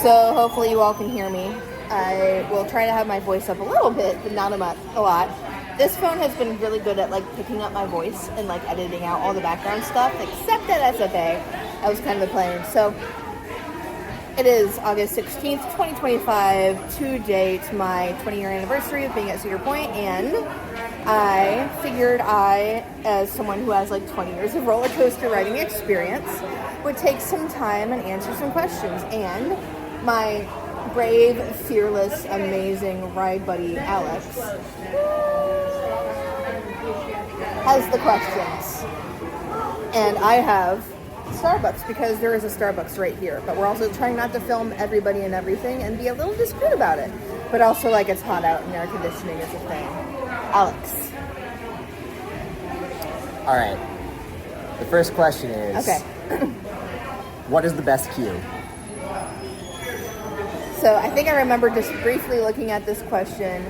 So hopefully you all can hear me. I will try to have my voice up a little bit, but not a lot. This phone has been really good at like picking up my voice and like editing out all the background stuff, except at SFA. That was kind of the plan. So it is August 16th, 2025, to date my 20-year anniversary of being at Cedar Point, and I figured as someone who has like 20 years of roller coaster riding experience, would take some time and answer some questions. And my brave, fearless, amazing ride buddy, Alex, has the questions. And I have Starbucks, because there is a Starbucks right here. But we're also trying not to film everybody and everything and be a little discreet about it. But also, like, it's hot out and air conditioning is a thing. Alex. All right. The first question is... Okay. What is the best queue? So I think I remember just briefly looking at this question.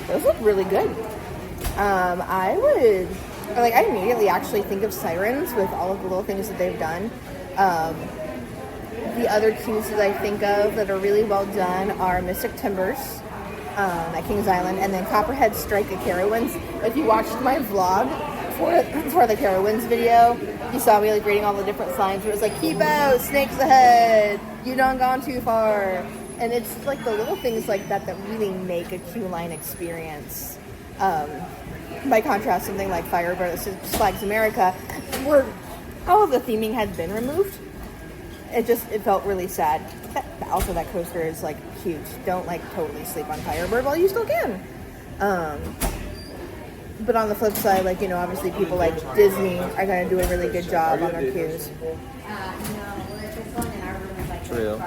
Those look really good. I immediately actually think of Sirens with all of the little things that they've done. The other queues that I think of that are really well done are Mystic Timbers at Kings Island, and then Copperhead Strike at Carowinds. If you watched my vlog for the Carowinds video, you saw me like reading all the different signs. It was like, keep out, snakes ahead, you done gone too far. And it's like the little things like that that really make a queue line experience. By contrast, something like Firebird that Flags America, where all of the theming had been removed, it felt really sad. Also, that coaster is like cute. Don't like totally sleep on Firebird while you still can. But on the flip side, like, you know, obviously people like Disney are going to do a really good job on their queues. True.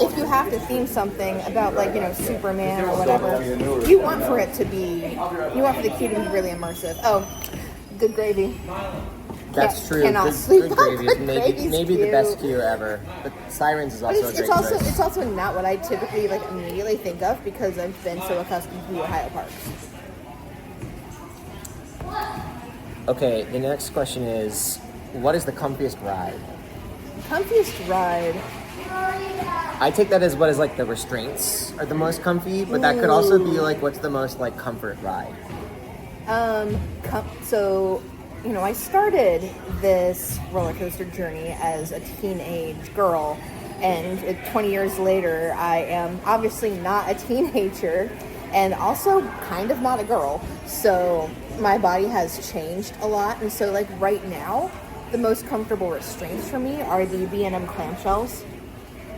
If you have to theme something about, like, you know, Superman or whatever, you want for the queue to be really immersive. Oh, Good Gravy. That's true. Cannot sleep Good on Gravy is maybe the best queue ever. But Sirens is also a great choice. It's also not what I typically like immediately think of, because I've been so accustomed to the Ohio parks. Okay, the next question is, what is the comfiest ride? Comfiest ride. I take that as what is like the restraints are the most comfy, but that could also be like what's the most like comfort ride. So, you know, I started this roller coaster journey as a teenage girl, and 20 years later, I am obviously not a teenager, and also kind of not a girl. So my body has changed a lot, and so like right now, the most comfortable restraints for me are the B&M clamshells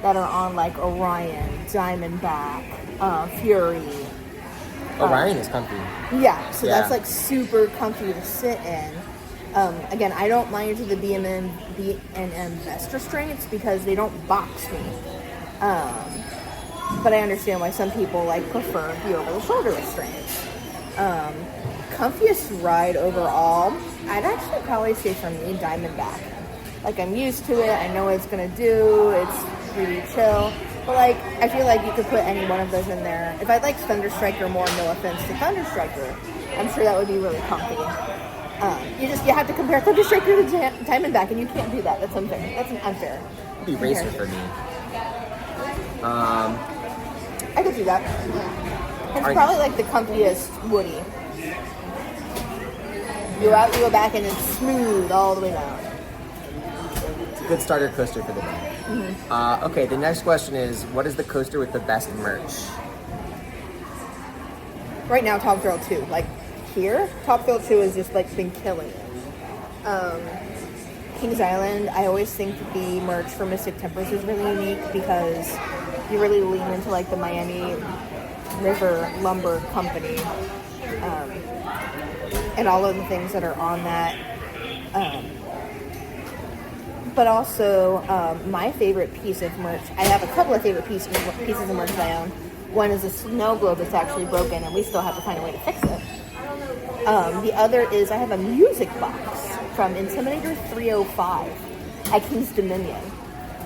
that are on like Orion, Diamondback, Fury. Orion is comfy. Yeah, so that's like super comfy to sit in. Again, I don't mind the B&M vest restraints because they don't box me. But I understand why some people like prefer the over-the-shoulder restraints. Comfiest ride overall, I'd actually probably say for me, Diamondback. Like, I'm used to it, I know what it's gonna do, it's really chill. But like, I feel like you could put any one of those in there. If I like Thunderstriker more, no offense to Thunderstriker, I'm sure that would be really comfy. You have to compare Thunderstriker to Diamondback, and you can't do that. That's unfair. That's unfair. It'd be Racer for me. I could do that. It's probably like the comfiest Woody. You go out, you go back, and it's smooth all the way down. It's a good starter coaster for the day. Mm-hmm. Okay, the next question is, what is the coaster with the best merch? Right now, Top Thrill 2. Like, here, Top Thrill 2 has just, like, been killing it. Kings Island, I always think the merch for Mystic Timbers is really unique because you really lean into, like, the Miami River Lumber Company and all of the things that are on that. But also, my favorite piece of merch, I have a couple of favorite pieces of merch that I own. One is a snow globe that's actually broken, and we still have to find a way to fix it. The other is I have a music box from Intimidator 305 at King's Dominion.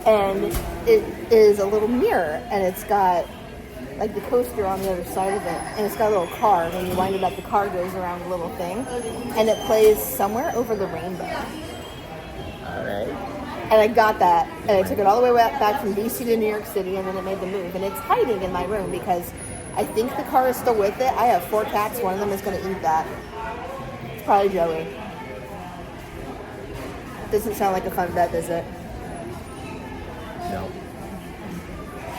And it is a little mirror, and it's got like the coaster on the other side of it, and it's got a little car. When you wind it up, the car goes around a little thing, and it plays Somewhere Over the Rainbow. All right. And I got that, and I took it all the way back from DC to New York City, and then it made the move. And it's hiding in my room because I think the car is still with it. I have 4 cats. One of them is going to eat that. It's probably Joey. Doesn't sound like a fun vet visit. No.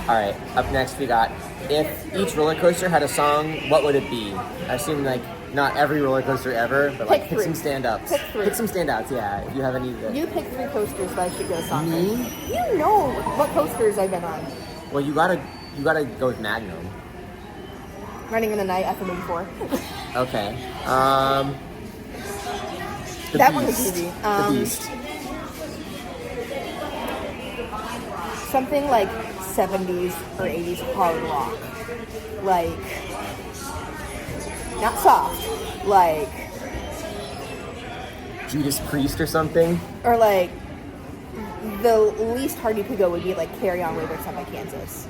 All right. Up next, we got, if each roller coaster had a song, what would it be? I assume, like, not every roller coaster ever, but, like, pick some stand-ups. Pick 3. Pick some standouts, yeah, if you have any. You pick 3 coasters that I should get a song. Me? You know what coasters I've been on. Well, you gotta go with Magnum. Running in the Night after movie 4. Okay. That one was easy. The Beast. Something like 70s or 80s hard rock. Like, not soft. Like, Judas Priest or something. or like, the least hard you could go would be like Carry On Wayward Son by Kansas.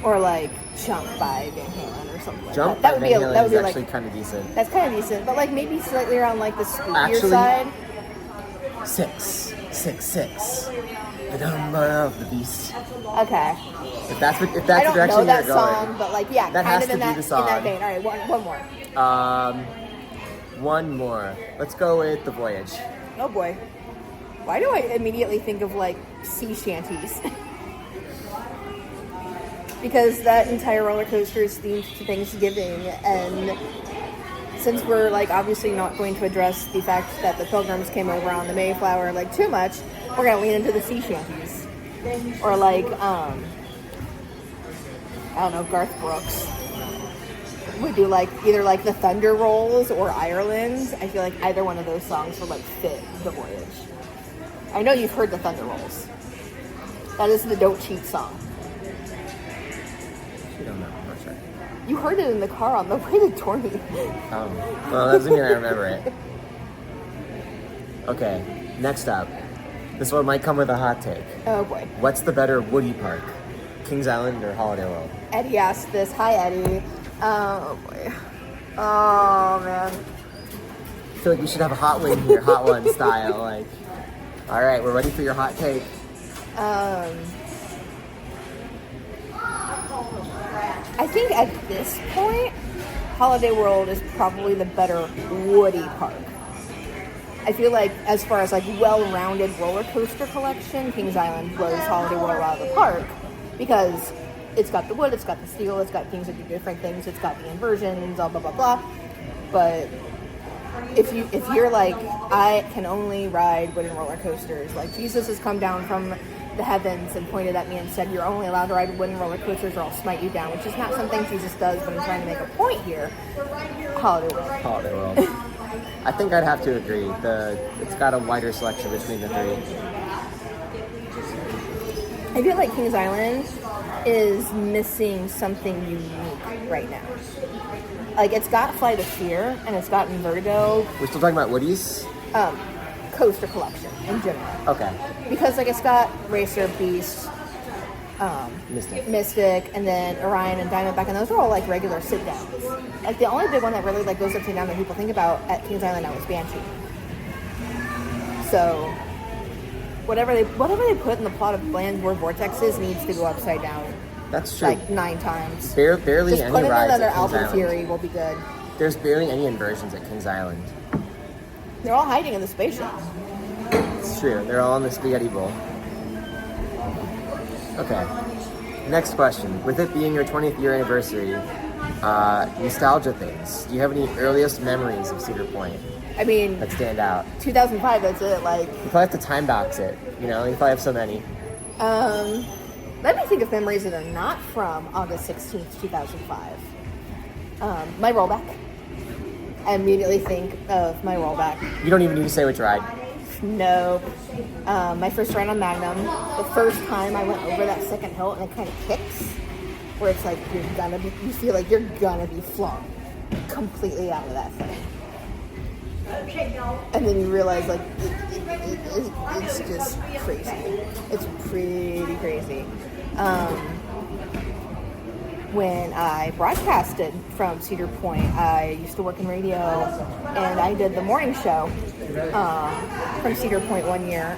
Or like Jump by Van Halen or something like Jump that. by Van Halen is actually like, kind of decent. that's kind of decent, but like maybe slightly around like the spookier Actually, side. 666. The number of the beast. Okay. If that's the I don't direction know that you're going. song, but like, yeah, That kind has of to in be that, the song. in that vein. All right, one more. One more. Let's go with The Voyage. Oh boy. Why do I immediately think of like sea shanties? Because that entire roller coaster is themed to Thanksgiving, and since we're like obviously not going to address the fact that the Pilgrims came over on the Mayflower like too much, we're gonna lean into the sea shanties. Or like I don't know, Garth Brooks would do like either like the Thunder Rolls or Ireland. I feel like either one of those songs would like fit The Voyage. I know you've heard the Thunder Rolls. That is the Don't Cheat song. I don't know. I'm not sure. You heard it in the car on the way to Torney. Well, that doesn't mean I remember it. Okay, next up. This one might come with a hot take. Oh boy. What's the better Woody Park? Kings Island or Holiday World? Eddie asked this. Hi, Eddie. Oh boy. Oh man. I feel like we should have a hot wing here, hot one style. Like, all right, we're ready for your hot take. I think at this point, Holiday World is probably the better Woody Park. I feel like as far as like well-rounded roller coaster collection, Kings Island blows Holiday World out of the park because it's got the wood, it's got the steel, it's got things that do different things, it's got the inversions, blah blah blah blah. But if you're like, I can only ride wooden roller coasters, like Jesus has come down from the heavens and pointed at me and said, you're only allowed to ride wooden roller coasters or I'll smite you down, which is not something Jesus does, but I'm trying to make a point here. Holiday World. Holiday World. I think I'd have to agree. It's got a wider selection between the 3. I feel like Kings Island is missing something unique right now. Like, it's got Flight of Fear and it's got Vertigo. We're still talking about Woodies? Coaster collection in general. Okay. Because like it's got Racer, Beast, Mystic, and then Orion and Diamondback, and those are all like regular sit downs. Like the only big one that really like goes upside down that people think about at Kings Island now is Banshee. So whatever they put in the plot of Land War Vortexes needs to go upside down. That's true. Like 9 times. Barely Just any put in rides another at Kings Alpha Island. Fury will be good. There's barely any inversions at Kings Island. They're all hiding in the spaceship. It's true. They're all in the spaghetti bowl. Okay. Next question. With it being your 20th year anniversary, nostalgia things. Do you have any earliest memories of Cedar Point I mean, that stand out? 2005, that's it. Like, You probably have to time box it. You know, you probably have so many. let me think of memories that are not from August 16th, 2005. My rollback. I immediately think of my rollback. You don't even need to say which ride. No. My first ride on Magnum. The first time I went over that second hill and it kind of kicks. Where it's like you feel like you're gonna be flung completely out of that thing. And then you realize like it's just crazy. It's pretty crazy. When I broadcasted from Cedar Point, I used to work in radio and I did the morning show from Cedar Point one year.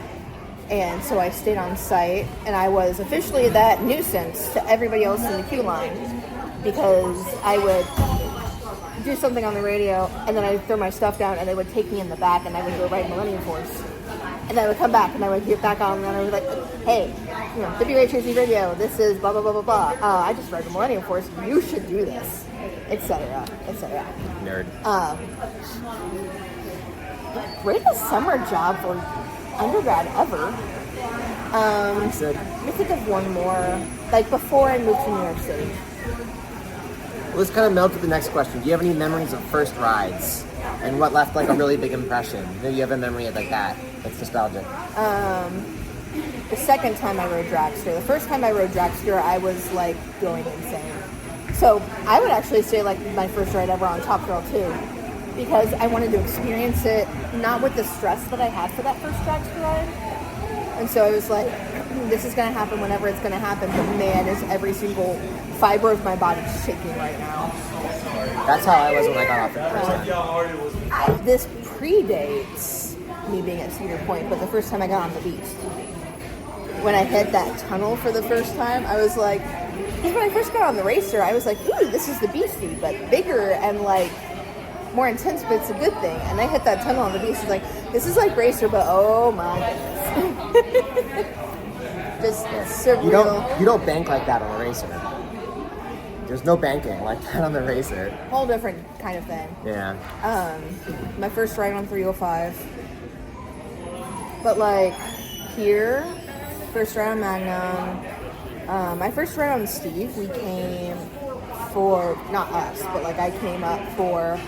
And so I stayed on site, and I was officially that nuisance to everybody else in the queue line because I would do something on the radio, and then I would throw my stuff down, and they would take me in the back, and I would go ride Millennium Force. And then I would come back, and I would get back on, and then I was like, hey, WHAC radio, this is blah, blah, blah, blah, blah. I just ride the Millennium Force. You should do this, etc., etc. Nerd. Greatest summer job for undergrad ever. Let me think of one more. Like before I moved to New York City. Well, let's kind of meld to the next question. Do you have any memories of first rides? And what left like a really big impression? Maybe you have a memory of like that. That's nostalgic. The second time I rode dragster. The first time I rode dragster, I was like going insane. So I would actually say like my first ride ever on Top Thrill 2. Because I wanted to experience it, not with the stress that I had for that first dragster ride. And so I was like, this is going to happen whenever it's going to happen, but man, is every single fiber of my body shaking right now. That's how I was when I got off the first time. This predates me being at Cedar Point, but the first time I got on the Beast. When I hit that tunnel for the first time, I was like, because when I first got on the racer, I was like, ooh, this is the Beastie, but bigger and like, more intense, but it's a good thing. And I hit that tunnel on the Beast. It's like, this is like Racer, but oh my goodness. Just surreal. You don't bank like that on a racer. There's no banking like that on the racer. Whole different kind of thing. Yeah. My first ride on 305. But like here, first ride on Magnum. My first ride on Steve, we came for, not us, but like I came up for,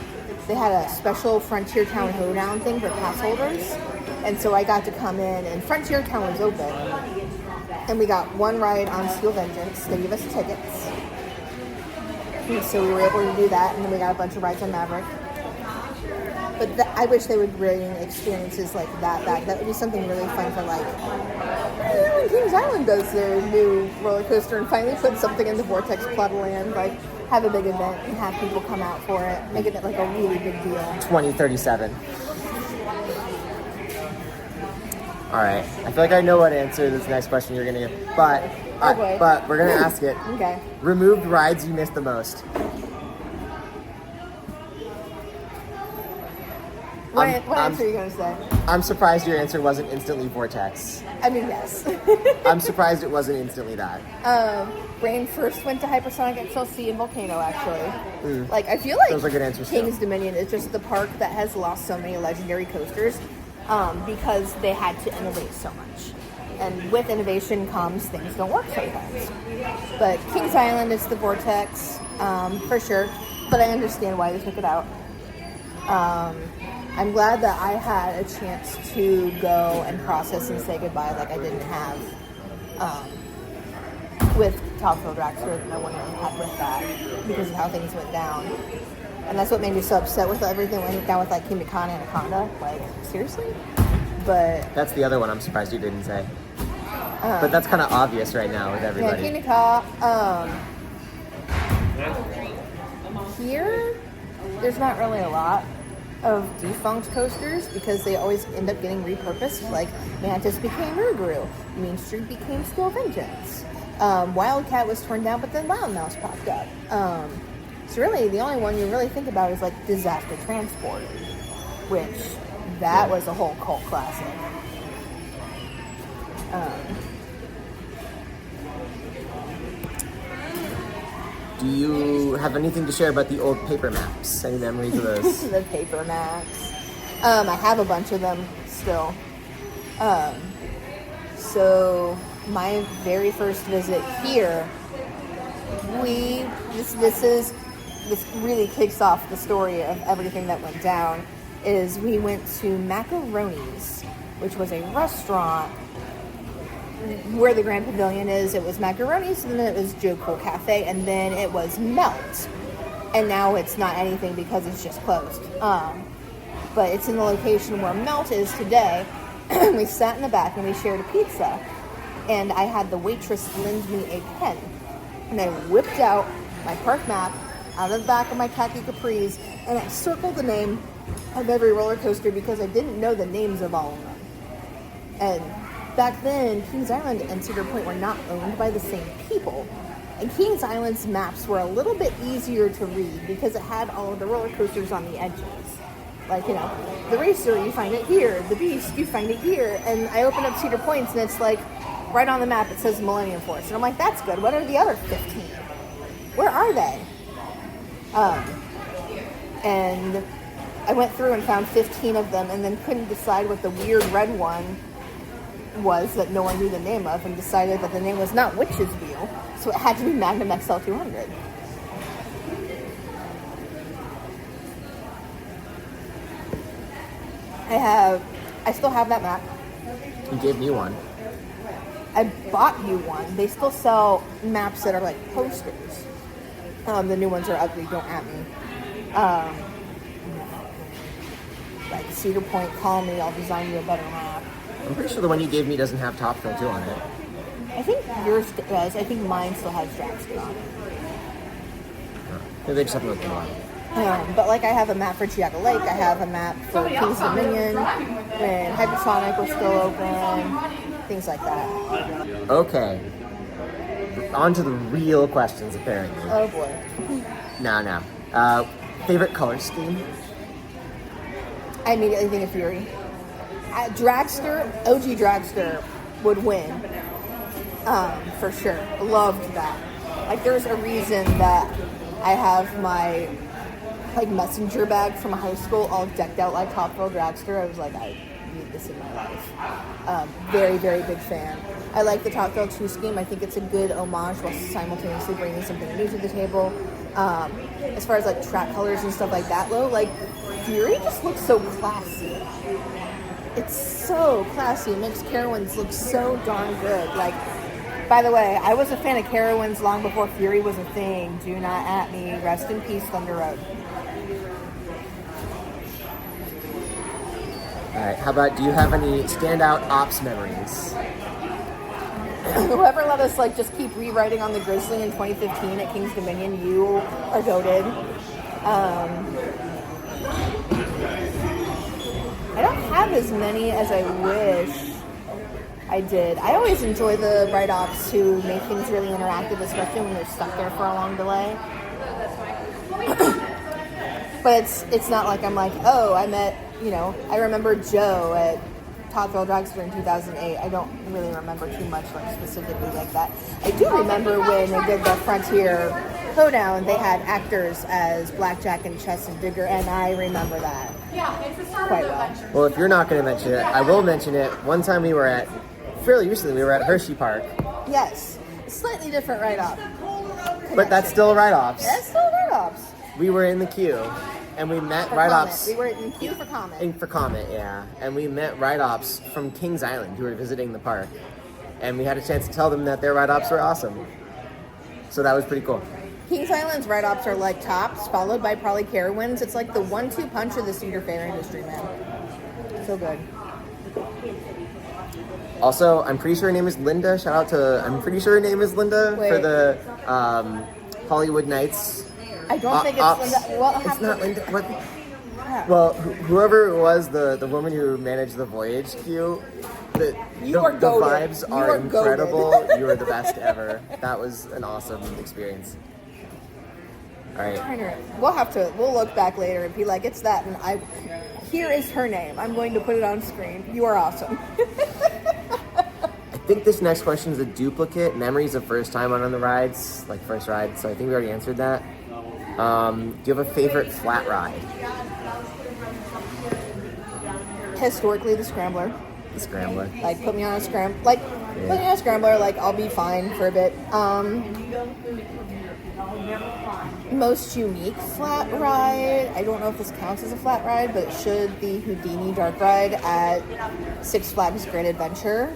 they had a special Frontier Town Hoedown thing for pass holders. And so I got to come in, and Frontier Town was open. And we got one ride on Steel Vengeance. They gave us tickets. And so we were able to do that, and then we got a bunch of rides on Maverick. But I wish they would bring experiences like that back. That would be something really fun for like, when Kings Island does their new roller coaster and finally put something in the Vortex plot of land, like have a big event and have people come out for it, make it like a really big deal. 2037. All right. I feel like I know what answer this next question you're gonna give, but we're gonna ask it. Okay. Removed rides you missed the most. What answer are you going to say? I'm surprised your answer wasn't instantly Vortex. I mean, yes. I'm surprised it wasn't instantly that. Brain first went to Hypersonic XLC and Volcano, actually. Like, I feel like those are good answers Kings too. Dominion is just the park that has lost so many legendary coasters because they had to innovate so much. And with innovation comes things don't work sometimes. But Kings Island is the Vortex, for sure. But I understand why they took it out. I'm glad that I had a chance to go and process and say goodbye like I didn't have with Topfield Dragster that no one really had with that because of how things went down. And that's what made me so upset with everything went down with like King Khan Anaconda. Like, seriously? But that's the other one I'm surprised you didn't say. But that's kind of obvious right now with everybody. Yeah, King Khan. Here, there's not really a lot of defunct coasters because they always end up getting repurposed. Like Mantis became Uruguru, Mean Street became Steel Vengeance, Wildcat was torn down, but then Loud Mouse popped up. So really, the only one you really think about is like Disaster Transport, which that was a whole cult classic. Do you have anything to share about the old paper maps? Any memories of those? The paper maps. I have a bunch of them still. So my very first visit here, this really kicks off the story of everything that went down, is we went to Macaroni's, which was a restaurant where the Grand Pavilion is. It was Macaroni's, and then it was Joe Cool Cafe, and then it was Melt. And now it's not anything because it's just closed. But it's in the location where Melt is today. We sat in the back and we shared a pizza. And I had the waitress lend me a pen. And I whipped out my park map out of the back of my khaki capris, and I circled the name of every roller coaster because I didn't know the names of all of them. And back then, Kings Island and Cedar Point were not owned by the same people. And Kings Island's maps were a little bit easier to read because it had all of the roller coasters on the edges. Like, you know, the Racer, you find it here. The Beast, you find it here. And I opened up Cedar Points, and it's like, right on the map, it says Millennium Force. And I'm like, that's good. What are the other 15? Where are they? And I went through and found 15 of them, and then couldn't decide what the weird red one was that no one knew the name of, and decided that the name was not Witch's Wheel, so it had to be Magnum XL200. I still have that map. You gave me one. I bought you one. They still sell maps that are like posters. The new ones are ugly, don't at me. Like Cedar Point, call me, I'll design you a better map. I'm pretty sure the one you gave me doesn't have Top Thrill 2 on it. I think yours does. I think mine still has Dragster on it. Maybe they just have to look them up. But like I have a map for Chiaga Lake, I have a map for Kings Dominion, when Hypersonic was still open, things like that. Okay. On to the real questions, apparently. Oh boy. No. Favorite color scheme? I immediately think of Fury. Dragster, OG Dragster would win. For sure. Loved that. Like there's a reason that I have my messenger bag from high school all decked out like Top Thrill Dragster. I was like, I need this in my life. Very, very big fan. I like the Top Thrill 2 scheme. I think it's a good homage while simultaneously bringing something new to the table. As far as like track colors and stuff like that, though, like Fury just looks so classy. It's so classy. It makes Carowinds look so darn good. Like, by the way, I was a fan of Carowinds long before Fury was a thing. Do not at me. Rest in peace, Thunder Road. All right. How about, do you have any standout ops memories? Whoever let us just keep rewriting on the Grizzly in 2015 at Kings Dominion, you are goated. I don't have as many as I wish I did. I always enjoy the ride ops who make things really interactive, especially when they're stuck there for a long delay. But it's not like I'm like, oh, I met, I remember Joe at Top Thrill Dragster in 2008. I don't really remember too much specifically like that. I do remember when they did the Frontier Hoedown, they had actors as Blackjack and Chess and Digger, and I remember that quite well. Well, if you're not going to mention it, I will mention it. One time fairly recently, we were at Hershey Park. Yes, slightly different write-off. But that's still write-offs. That's still write-offs. We were in the queue, and we met write-offs. We were in the queue for Comet. For Comet, yeah. And we met write-offs from Kings Island who were visiting the park. And we had a chance to tell them that their write-offs were awesome. So that was pretty cool. Kings Island's write-offs are like tops, followed by probably Carowinds. It's like the 1-2 punch of the Cedar Fair industry, man. So good. Also, I'm pretty sure her name is Linda. I'm pretty sure her name is Linda for the Hollywood Nights. I don't think it's Linda. Well, it's not Linda. What? Well, whoever it was, the woman who managed the Voyage queue, the vibes are incredible. You are the best ever. That was an awesome experience. All right. We'll look back later and be like, it's that, and here is her name. I'm going to put it on screen. You are awesome. I think this next question is a duplicate. Memories of first time on the rides, like first ride. So I think we already answered that. Do you have a favorite flat ride? Historically, the Scrambler. The Scrambler. Put me on a Scrambler. Put me on a Scrambler. I'll be fine for a bit. Most unique flat ride. I don't know if this counts as a flat ride, but it should be Houdini Dark Ride at Six Flags Great Adventure.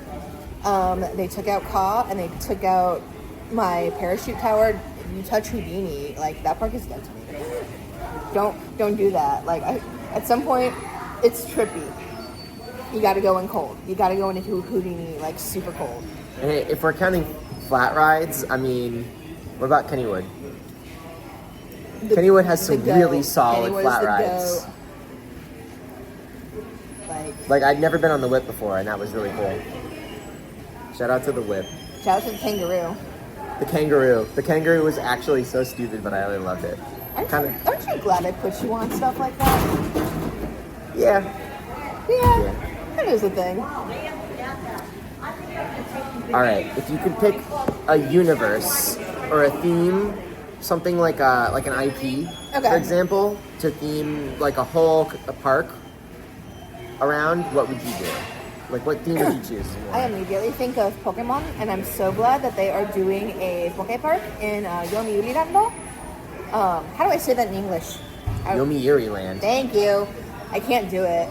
They took out Ka and they took out my parachute tower. You touch Houdini, that park is dead to me. Don't do that. At some point, it's trippy. You got to go in cold. You got to go into Houdini, super cold. Hey, if we're counting flat rides, I mean, what about Kennywood? Kennywood has some really solid flat rides. Like, I'd never been on the whip before, and that was really cool. Shout out to the whip. Shout out to the kangaroo. The kangaroo. The kangaroo was actually so stupid, but I really loved it. Aren't you glad I put you on stuff like that? Yeah. Yeah. That is a thing. All right. If you could pick a universe or a theme, something like an IP, for example, to theme like a park around, what would you do? Like, what theme would you choose? I immediately think of Pokemon, and I'm so glad that they are doing a Poke Park in Yomiuri. How do I say that in English? Yomiuri Land. Thank you. I can't do it.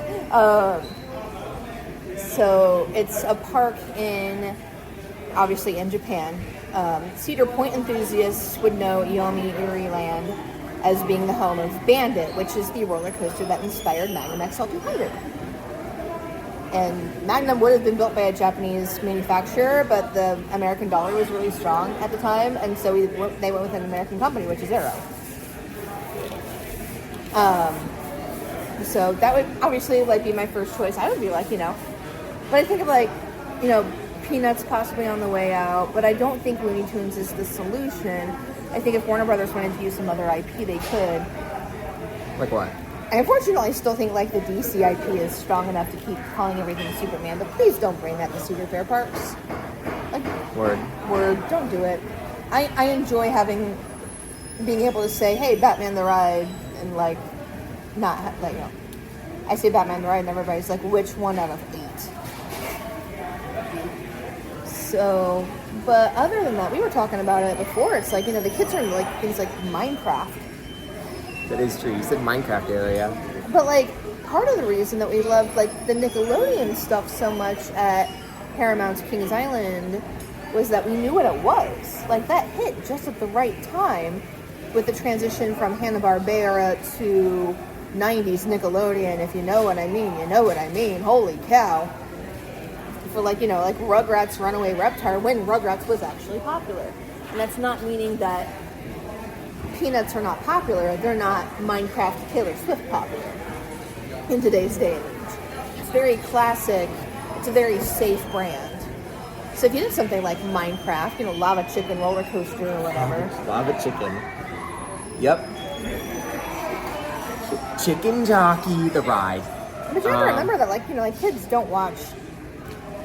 So it's a park obviously in Japan. Cedar Point enthusiasts would know Yomiuri Land as being the home of Bandit, which is the roller coaster that inspired Magnum XL200. And Magnum would have been built by a Japanese manufacturer, but the American dollar was really strong at the time, and so they went with an American company, which is Arrow. So that would obviously be my first choice. I would be but I think of Peanuts possibly on the way out, but I don't think Looney Tunes is the solution. I think if Warner Brothers wanted to use some other IP, they could. Like what? I unfortunately still think the DC IP is strong enough to keep calling everything Superman, but please don't bring that to Cedar Fair parks. Word. Don't do it. I enjoy being able to say, hey, Batman the Ride, and I say Batman the Ride and everybody's like, which one out of 8? So, but other than that, we were talking about it before, it's the kids are into things like Minecraft. That is true. You said Minecraft earlier. But part of the reason that we loved the Nickelodeon stuff so much at Paramount's Kings Island was that we knew what it was. That hit just at the right time with the transition from Hanna-Barbera to 90s Nickelodeon. If you know what I mean, you know what I mean. Holy cow. For Rugrats Runaway Reptar, when Rugrats was actually popular. And that's not meaning that Peanuts are not popular. They're not Minecraft Taylor Swift popular in today's day and age. It's very classic. It's a very safe brand. So if you did something like Minecraft, Lava Chicken roller coaster or whatever. Lava Chicken. Yep. Chicken Jockey, the ride. But you have to remember that, kids don't watch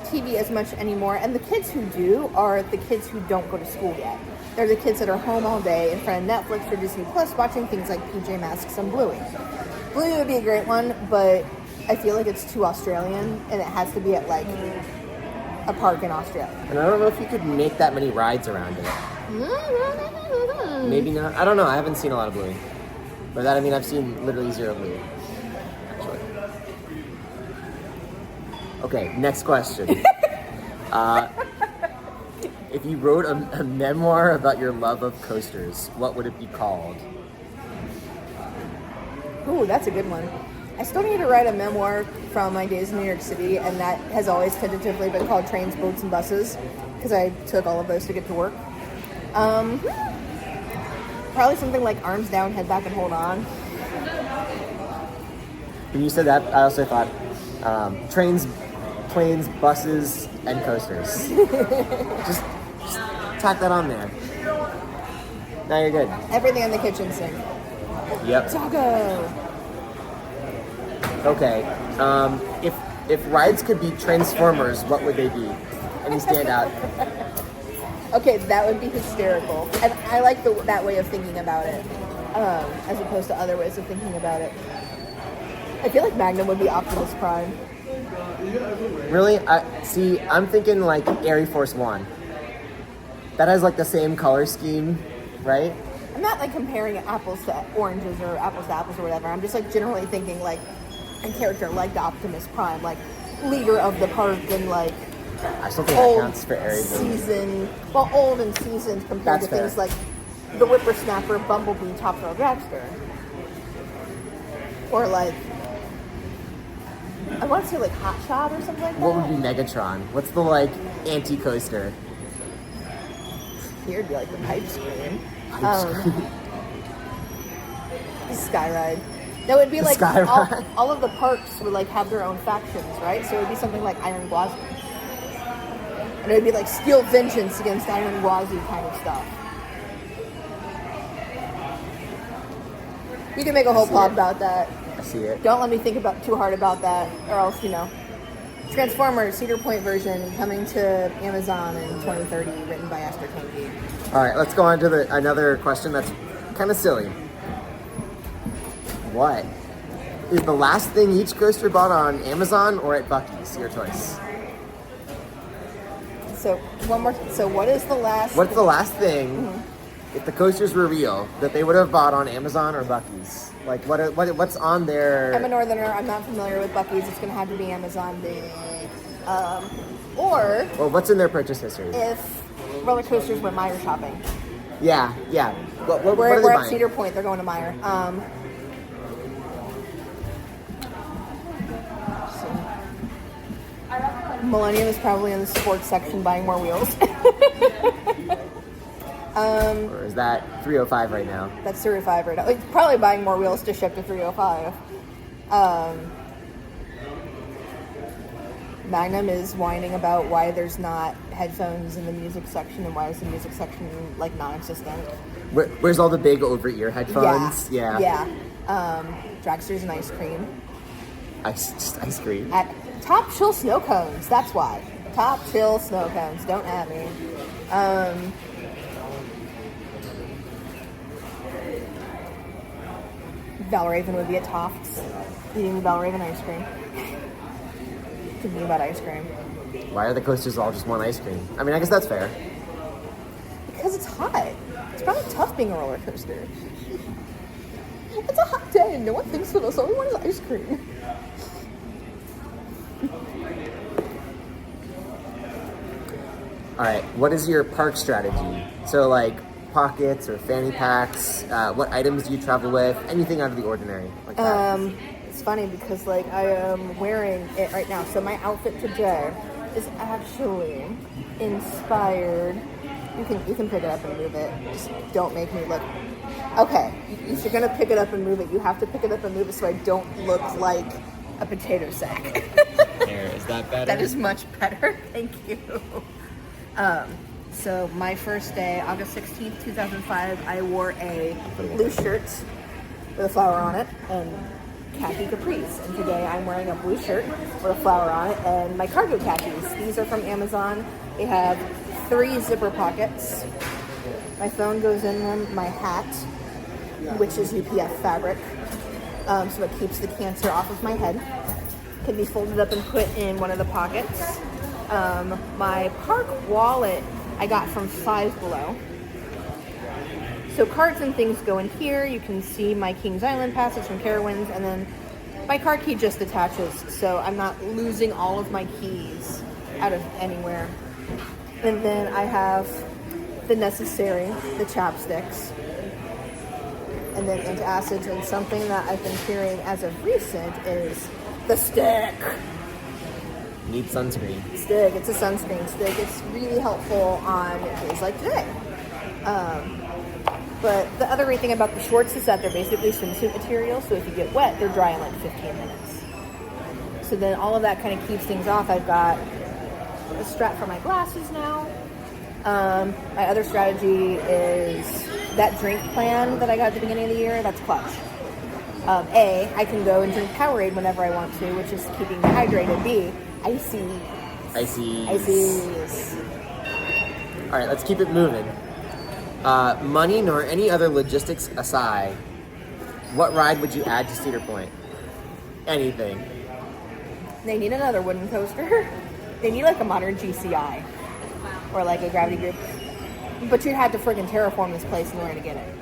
TV as much anymore, and the kids who do are the kids who don't go to school yet. They're the kids that are home all day in front of Netflix or Disney Plus watching things like PJ Masks and Bluey. Bluey would be a great one, but I feel like it's too Australian, and it has to be at a park in Australia. And I don't know if you could make that many rides around it. Maybe not. I don't know. I haven't seen a lot of Bluey. By that I mean I've seen literally 0 Bluey. Actually. Okay, next question. If you wrote a memoir about your love of coasters, what would it be called? Ooh, that's a good one. I still need to write a memoir from my days in New York City, and that has always tentatively been called Trains, Boats, and Buses, because I took all of those to get to work. Probably something like Arms Down, Head Back, and Hold On. When you said that, I also thought trains, planes, buses, and coasters. just tack that on there. Now you're good. Everything in the kitchen sink. Yep. Taco. Okay. If rides could be Transformers, what would they be? Any standout? Okay, that would be hysterical. And I like that way of thinking about it, as opposed to other ways of thinking about it. I feel like Magnum would be Optimus Prime. Really? I'm thinking like Air Force One. That has the same color scheme, right? I'm not comparing apples to oranges or apples to apples or whatever. I'm just generally thinking a character like Optimus Prime, leader of the park and I still think old that counts for Aries. Old and seasoned compared to things like the Whippersnapper, Bumblebee, Top Thrill Dragster. Or I want to say Hot Shot or something like that. What would be Megatron? What's the anti-coaster? Here would be the Pipe Scream. Skyride. That would be The like Sky Ride. all of the parks would like have their own factions, right? So it would be something like Iron Gwazi. And it would be like Steel Vengeance against Iron Gwazi kind of stuff. You can make a whole plot about that. I see it. Don't let me think too hard about that, or else, Transformers Cedar Point version coming to Amazon in 2030, written by Esther Tangi. All right, let's go on to another question that's kind of silly. What is the last thing each coaster bought on Amazon or at Buc-ee's? Your choice. So what is the last? What's the last thing, if the coasters were real, that they would have bought on Amazon or Buc-ee's? Like what's on there? I'm a northerner. I'm not familiar with Buc-ee's. It's going to have to be Amazon. Or what's in their purchase history? if roller coasters were Meyer shopping. Yeah. What are they We're buying? at Cedar Point. They're going to Meyer. Millennium is probably in the sports section buying more wheels. Or is that 305 right now? That's 305 right now. It's probably buying more wheels to ship to 305. Magnum is whining about why there's not headphones in the music section and why is the music section like non-existent. Where's all the big over-ear headphones? Yeah. Dragsters and ice cream. Just ice cream. At Top Chill Snow Cones. That's why. Top Chill Snow Cones. Don't at me. Valraven would be at Tofts eating Valraven ice cream. Thinking about ice cream. Why are the coasters all just one ice cream? I mean, I guess that's fair. Because it's hot. It's probably tough being a roller coaster. It's a hot day and no one thinks of us. All we want is ice cream. All right, what is your park strategy? So like pockets or fanny packs, what items do you travel with? Anything out of the ordinary like that? It's funny because like I am wearing it right now. So my outfit today is actually inspired. You can pick it up and move it. Just don't make me look. Okay, if you're gonna pick it up and move it, you have to pick it up and move it so I don't look like a potato sack. There, is that better? That is much better. Thank you. So my first day, August 16th, 2005, I wore a blue shirt with a flower on it and khaki capris. And today I'm wearing a blue shirt with a flower on it and my cargo khakis. These are from Amazon. They have 3 zipper pockets. My phone goes in them, my hat, which is UPF fabric, so it keeps the cancer off of my head. Can be folded up and put in one of the pockets. My park wallet I got from Five Below. So cards and things go in here. You can see my Kings Island passes from Carowinds, and then my car key just attaches, so I'm not losing all of my keys out of anywhere. And then I have the chapsticks, and then antacids, and something that I've been carrying as of recent is the stick. Need sunscreen. Stick. It's a sunscreen stick. It's really helpful on days like today. But the other great thing about the shorts is that they're basically swimsuit material, so if you get wet, they're dry in like 15 minutes. So then all of that kind of keeps things off. I've got a strap for my glasses now. My other strategy is that drink plan that I got at the beginning of the year. That's clutch. A, I can go and drink Powerade whenever I want to, which is keeping me hydrated. B, ices. All right, let's keep it moving. Money nor any other logistics aside, what ride would you add to Cedar Point? Anything. They need another wooden coaster. They need like a modern GCI or like a gravity group. But you'd have to friggin' terraform this place in order to get it.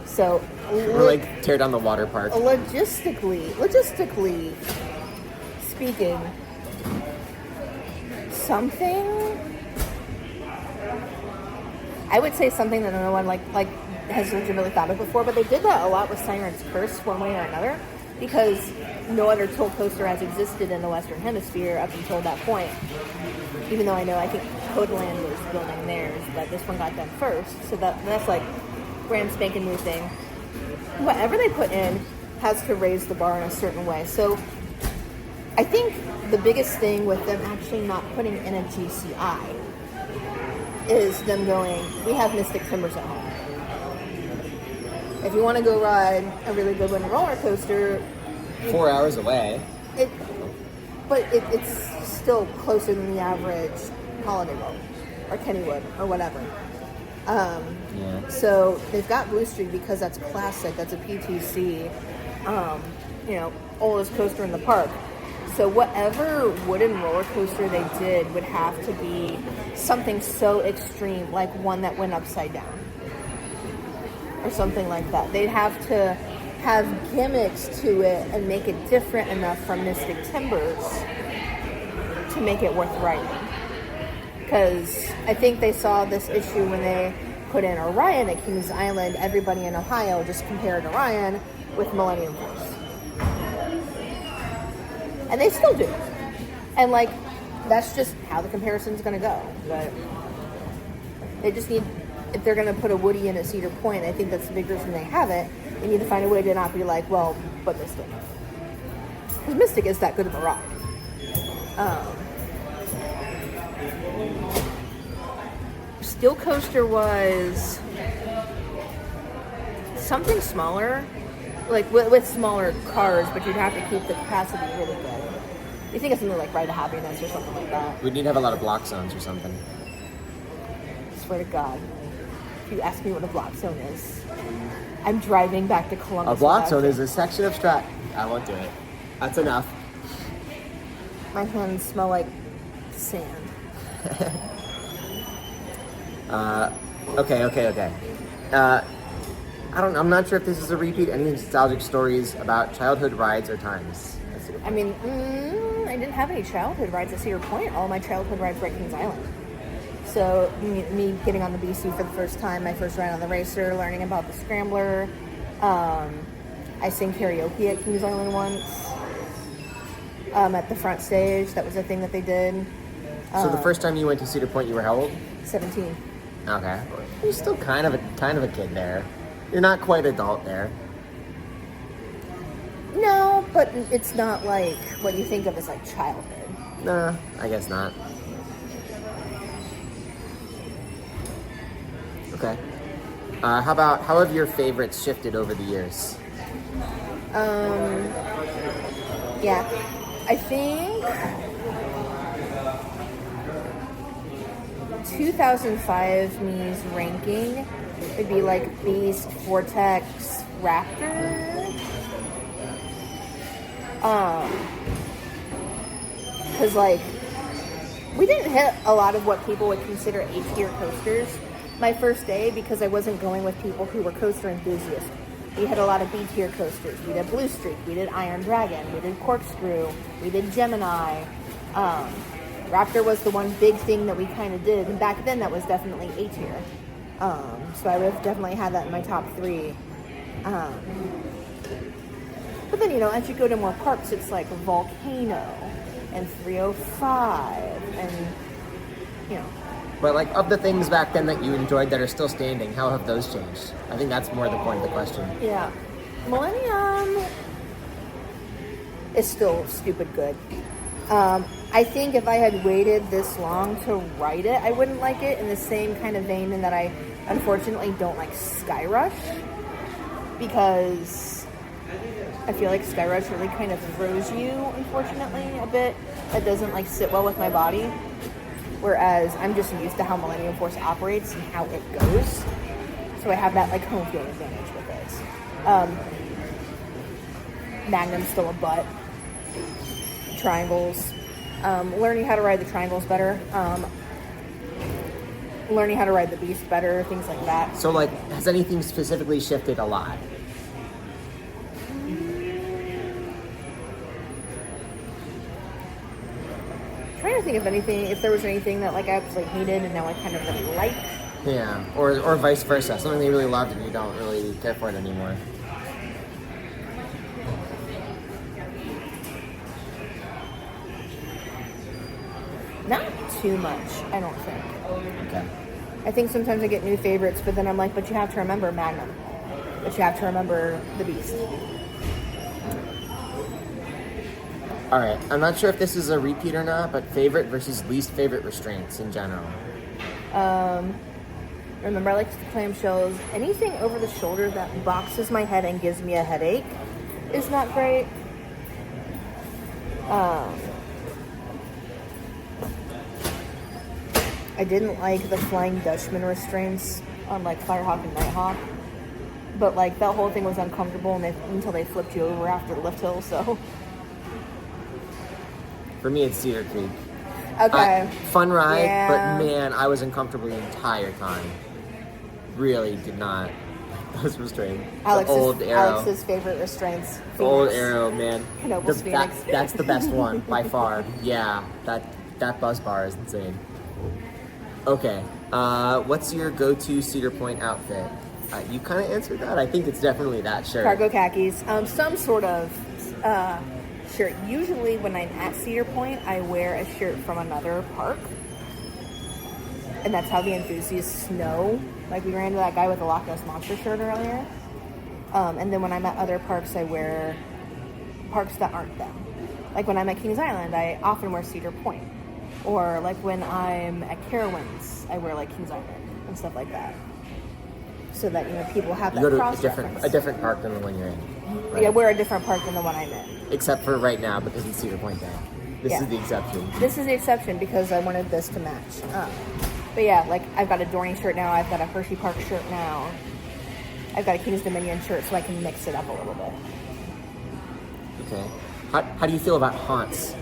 So, or like tear down the water park. Logistically speaking, I would say something that no one like has legitimately thought of before, but they did that a lot with Siren's Curse one way or another, because no other toll coaster has existed in the Western Hemisphere up until that point. Even though I think Codeland was building theirs, but this one got done first, so that's like brand spanking new thing. Whatever they put in has to raise the bar in a certain way. So I think the biggest thing with them actually not putting in a GCI is them going, we have Mystic Timbers at home. If you want to go ride a really good wooden roller coaster, 4 hours away. It's still closer than the average Holiday World or Kennywood or whatever. So they've got Blue Streak because that's classic. That's a PTC, oldest coaster in the park. So whatever wooden roller coaster they did would have to be something so extreme, like one that went upside down or something like that. They'd have to have gimmicks to it and make it different enough from Mystic Timbers to make it worth riding. Because I think they saw this issue when they put in Orion at Kings Island. Everybody in Ohio just compared Orion with Millennium Force. And they still do. And that's just how the comparison's going to go. But they just need, if they're going to put a Woody in at Cedar Point, I think that's the big reason they haven't. They need to find a way to not be like, well, but Mystic. Because Mystic is that good of a ride. Steel Coaster was something smaller, with smaller cars, but you'd have to keep the capacity really good. You think it's something like Ride of Happiness or something like that. We'd need to have a lot of block zones or something. I swear to God, if you ask me what a block zone is, I'm driving back to Columbus. A block zone is a section of track. I won't do it. That's enough. My hands smell like sand. Okay. I'm not sure if this is a repeat. Any nostalgic stories about childhood rides or times? I mean, I didn't have any childhood rides at Cedar Point. All my childhood rides were at Kings Island. So me getting on the BC for the first time, my first ride on the racer, learning about the scrambler. I sang karaoke at Kings Island once. At the front stage, that was a thing that they did. So the first time you went to Cedar Point, you were how old? 17. Okay, you're still kind of a kid there. You're not quite adult there. No, but it's not like what you think of as like childhood. Nah, I guess not. Okay. How have your favorites shifted over the years? Yeah, I think 2005 me's ranking would be like Beast, Vortex, Raptor. Because we didn't hit a lot of what people would consider A-tier coasters my first day because I wasn't going with people who were coaster enthusiasts. We had a lot of B-tier coasters. We did Blue Streak, we did Iron Dragon, we did Corkscrew, we did Gemini. Raptor was the one big thing that we kind of did, and back then that was definitely A-tier. So I would have definitely had that in my top 3. But then, as you go to more parks, it's like Volcano and 305 and, But of the things back then that you enjoyed that are still standing, how have those changed? I think that's more the point of the question. Yeah. Millennium is still stupid good. I think if I had waited this long to write it, I wouldn't like it, in the same kind of vein in that I unfortunately don't like Sky Rush, because I feel like Sky Rush really kind of throws you, unfortunately, a bit. That doesn't sit well with my body. Whereas I'm just used to how Millennium Force operates and how it goes. So I have that home field advantage with it. Magnum's still a butt. Triangles. Learning how to ride the triangles better. Learning how to ride the Beast better, things like that. So has anything specifically shifted a lot? Trying to think if there was anything that I absolutely hated and now I kind of really like. Yeah, or vice versa. Something you really loved and you don't really care for it anymore. Not too much, I don't think. Okay. I think sometimes I get new favorites, but then I'm like, but you have to remember Magnum. But you have to remember the Beast. All right, I'm not sure if this is a repeat or not, but favorite versus least favorite restraints in general. Remember, I like the clamshells. Anything over the shoulder that boxes my head and gives me a headache is not great. I didn't like the Flying Dutchman restraints on like Firehawk and Nighthawk, but like that whole thing was uncomfortable until they flipped you over after the lift hill. So for me, it's Cedar Creek. Okay. Fun ride, Yeah. but man, I was uncomfortable the entire time. Really did not like those restraints. Alex's favorite restraints. The old Phoenix. Arrow, man. Knoebel's Phoenix. That's the best one by far. Yeah, that bus bar is insane. Okay, what's your go-to Cedar Point outfit? You kind of answered that. I think it's definitely that shirt. Cargo khakis. Some sort of shirt. Usually when I'm at Cedar Point, I wear a shirt from another park. And that's how the enthusiasts know. Like we ran into that guy with a Loch Ness Monster shirt earlier. And then when I'm at other parks, I wear parks that aren't them. Like when I'm at Kings Island, I often wear Cedar Point. Or like when I'm at Carowinds, I wear like Kings Island and stuff like that. So that, you know, people have that cross-reference. A different park than the one you're in. Right? Yeah, we're a different park than the one I'm in. Except for right now, because it's Cedar Point Day. This is the exception. This is the exception because I wanted this to match. But yeah, like I've got a Dorney shirt now. I've got a Hershey Park shirt now. I've got a Kings Dominion shirt, so I can mix it up a little bit. Okay. How do you feel about haunts?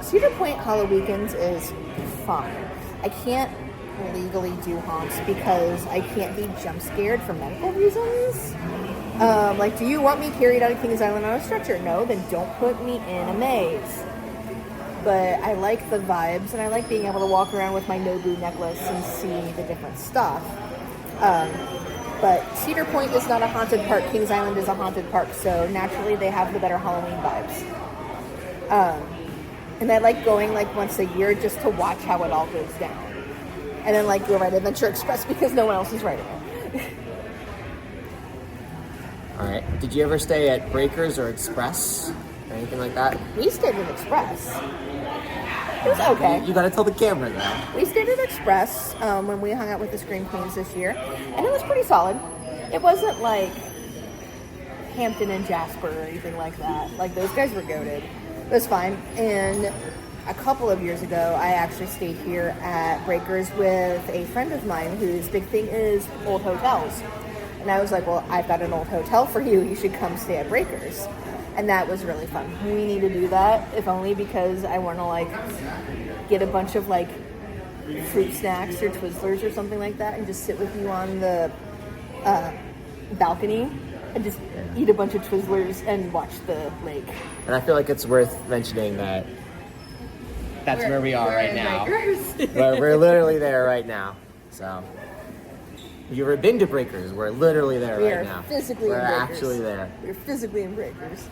Cedar Point Halloween is fun. I can't legally do haunts because I can't be jump scared for medical reasons. Like, do you want me carried out of Kings Island on a stretcher? No, then don't put me in a maze. But I like the vibes, and I like being able to walk around with my Nobu necklace and see the different stuff. But Cedar Point is not a haunted park. Kings Island is a haunted park, so naturally they have the better Halloween vibes. And I like going like once a year just to watch how it all goes down. And then like go ride Adventure Express because no one else is riding it. All right. Did you ever stay at Breakers or Express or anything like that? We stayed at Express. It was okay. You gotta tell the camera that. We stayed at Express when we hung out with the Scream Queens this year, and it was pretty solid. It wasn't like Hampton and Jasper or anything like that. Like those guys were goated. It was fine. And a couple of years ago, I actually stayed here at Breakers with a friend of mine whose big thing is old hotels. And I was like, well, I've got an old hotel for you. You should come stay at Breakers. And that was really fun. We need to do that, if only because I want to like get a bunch of like fruit snacks or Twizzlers or something like that and just sit with you on the balcony and just eat a bunch of Twizzlers and watch the lake. And I feel like it's worth mentioning that that's where we are right now. We're literally there right now. So, if you've ever been to Breakers, we're literally there right now. We're actually there. We're physically in Breakers.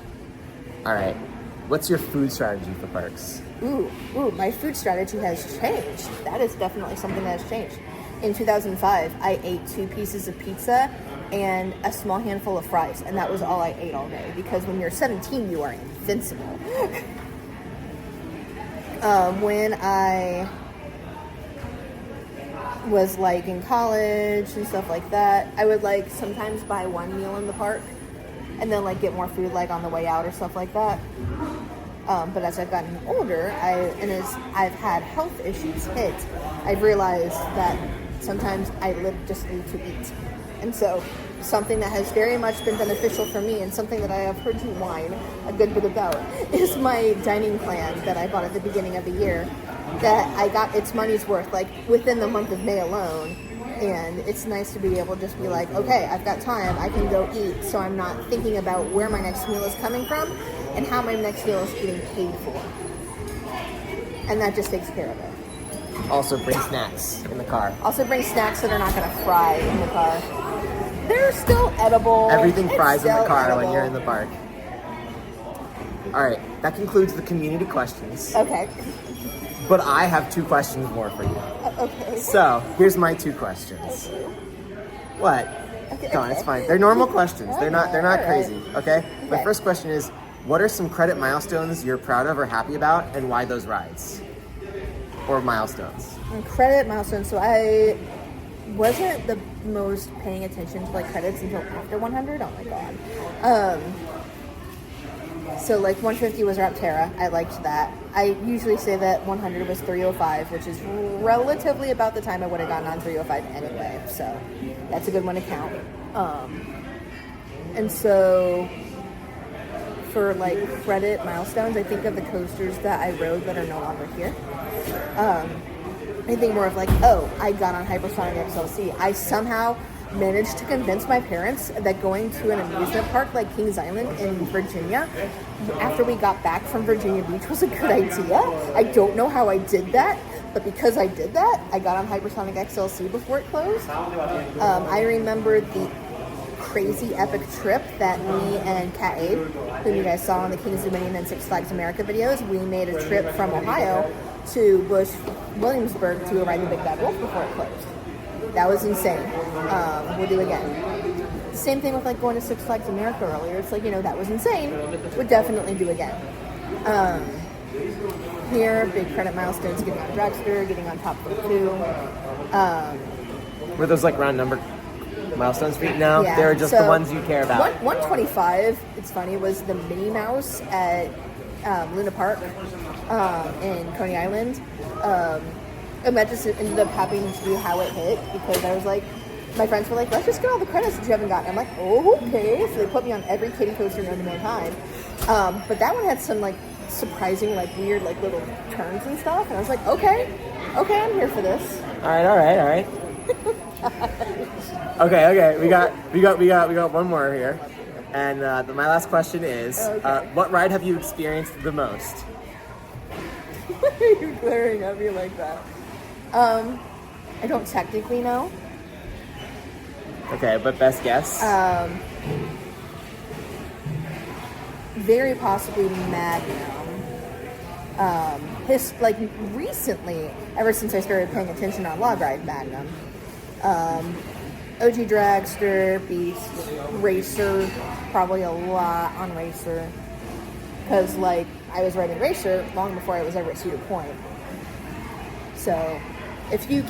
All right. What's your food strategy for parks? Ooh, my food strategy has changed. That is definitely something that has changed. In 2005, I ate 2 pieces of pizza and a small handful of fries, and that was all I ate all day, because when you're 17, you are invincible. When I was like in college and stuff like that, I would like sometimes buy one meal in the park and then like get more food like on the way out or stuff like that. But as I've gotten older, as I've had health issues hit, I've realized that sometimes I just need to eat. And so something that has very much been beneficial for me, and something that I have heard you whine a good bit about, is my dining plan that I bought at the beginning of the year, that I got its money's worth like within the month of May alone. And it's nice to be able to just be like, okay, I've got time, I can go eat, so I'm not thinking about where my next meal is coming from and how my next meal is getting paid for. And that just takes care of it. Also bring snacks in the car. Also bring snacks that are not going to fry in the car. They're still edible. Everything fries in the car edible. when you're in the park. All right, that concludes the community questions. Okay. But I have 2 questions more for you. Okay. So, here's my 2 questions. Okay. What Come on, it's fine. They're normal questions. They're not Alright. crazy. Okay? My Okay. first question is, what are some credit milestones you're proud of or happy about, and why those rides? Or milestones? Credit milestones. So I wasn't the most paying attention to like credits until after 100. Oh my god. So like 150 was Raptera. I liked that. I usually say that 100 was 305, which is relatively about the time I would have gotten on 305 anyway. So that's a good one to count. And so for like credit milestones, I think of the coasters that I rode that are no longer here. I think more of like, oh, I got on Hypersonic XLC. I somehow managed to convince my parents that going to an amusement park like Kings Island in Virginia after we got back from Virginia Beach was a good idea. I don't know how I did that, but because I did that, I got on Hypersonic XLC before it closed. I remember the crazy epic trip that me and Kat Abe, whom you guys saw in the Kings Dominion and Six Flags America videos, we made a trip from Ohio to Busch Williamsburg to ride the Big Bad Wolf before it closed. That was insane. We'll do again. Same thing with like going to Six Flags America earlier. It's like, that was insane. Would definitely do again. Here, big credit milestones, getting on Dragster, getting on Top Rope 2. Were those like round number milestones for you? No, Yeah, they're just so the ones you care about. 125, it's funny, was the Minnie Mouse at Luna Park in Coney Island. And that just ended up happening to be how it hit, because I was like, my friends were like, let's just get all the credits that you haven't gotten. I'm like, oh, okay. So they put me on every kiddie coaster known to mankind. But that one had some like surprising, like weird, like little turns and stuff. And I was like, okay, I'm here for this. All right. Okay. We got one more here, and my last question is, what ride have you experienced the most? Why are you glaring at me like that? I don't technically know. Okay, but best guess? Very possibly Magnum. Recently, ever since I started paying attention on Log Ride, Magnum. OG Dragster, Beast, Racer, probably a lot on Racer. Because, I was riding Racer long before I was ever at Cedar Point. So, if you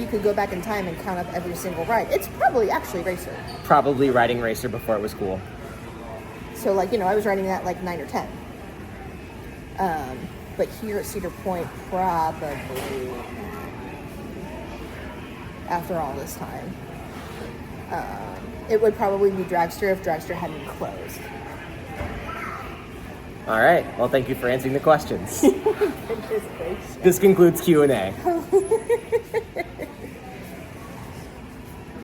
could go back in time and count up every single ride, it's probably actually Racer. Probably riding Racer before it was cool. So, I was riding that 9 or 10. But here at Cedar Point, probably after all this time, it would probably be Dragster if Dragster hadn't closed. All right. Well, thank you for answering the questions. Goodness gracious. This concludes Q&A.